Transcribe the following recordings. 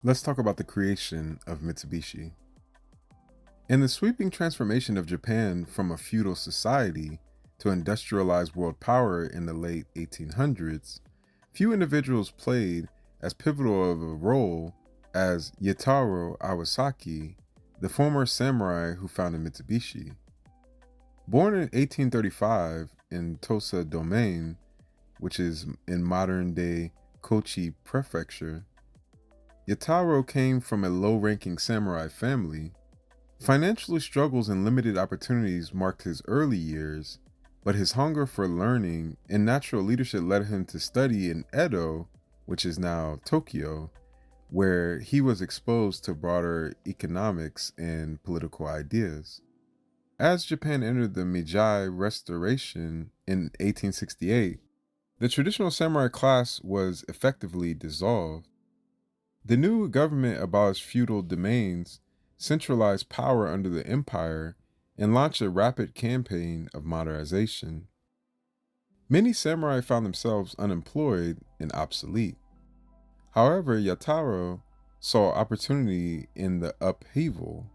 Let's talk about the creation of Mitsubishi. In the sweeping transformation of Japan from a feudal society to industrialized world power in the late 1800s, few individuals played as pivotal of a role as Yatarō Iwasaki, the former samurai who founded Mitsubishi. Born in 1835 in Tosa Domain, which is in modern-day Kochi Prefecture, Yataro came from a low-ranking samurai family. Financial struggles and limited opportunities marked his early years, but his hunger for learning and natural leadership led him to study in Edo, which is now Tokyo, where he was exposed to broader economics and political ideas. As Japan entered the Meiji Restoration in 1868, the traditional samurai class was effectively dissolved. The new government abolished feudal domains, centralized power under the empire, and launched a rapid campaign of modernization. Many samurai found themselves unemployed and obsolete. However, Yataro saw opportunity in the upheaval.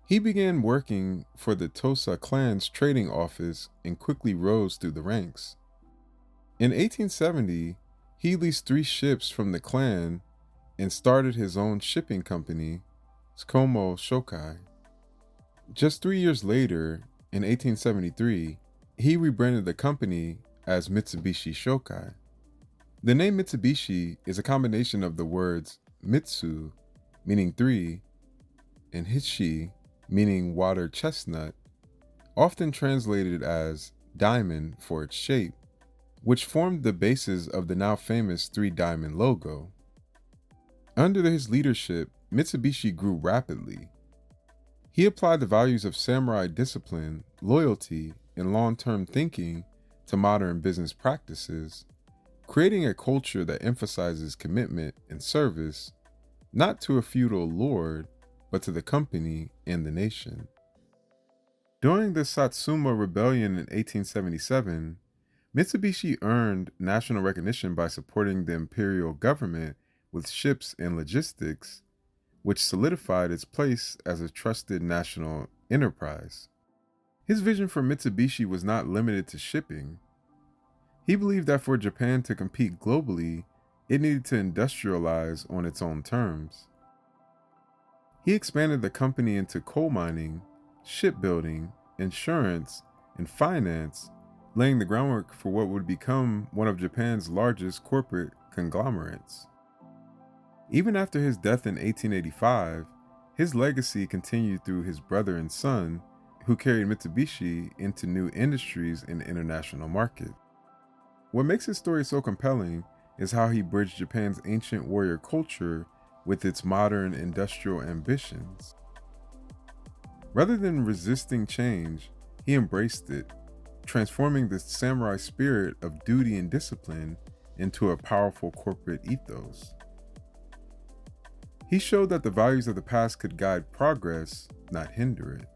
He began working for the Tosa clan's trading office and quickly rose through the ranks. In 1870, he leased 3 ships from the clan and started his own shipping company, Tsukumo Shokai. Just 3 years later, in 1873, he rebranded the company as Mitsubishi Shokai. The name Mitsubishi is a combination of the words Mitsu, meaning 3, and Hishi, meaning water chestnut, often translated as diamond for its shape, which formed the basis of the now famous 3-diamond logo. Under his leadership, Mitsubishi grew rapidly. He applied the values of samurai discipline, loyalty, and long-term thinking to modern business practices, creating a culture that emphasizes commitment and service, not to a feudal lord, but to the company and the nation. During the Satsuma Rebellion in 1877, Mitsubishi earned national recognition by supporting the imperial government with ships and logistics, which solidified its place as a trusted national enterprise. His vision for Mitsubishi was not limited to shipping. He believed that for Japan to compete globally, it needed to industrialize on its own terms. He expanded the company into coal mining, shipbuilding, insurance, and finance, laying the groundwork for what would become one of Japan's largest corporate conglomerates. Even after his death in 1885, his legacy continued through his brother and son, who carried Mitsubishi into new industries in the international market. What makes his story so compelling is how he bridged Japan's ancient warrior culture with its modern industrial ambitions. Rather than resisting change, he embraced it, transforming the samurai spirit of duty and discipline into a powerful corporate ethos. He showed that the values of the past could guide progress, not hinder it.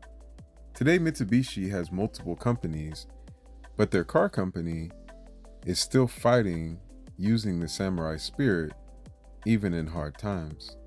Today, Mitsubishi has multiple companies, but their car company is still fighting using the samurai spirit, even in hard times.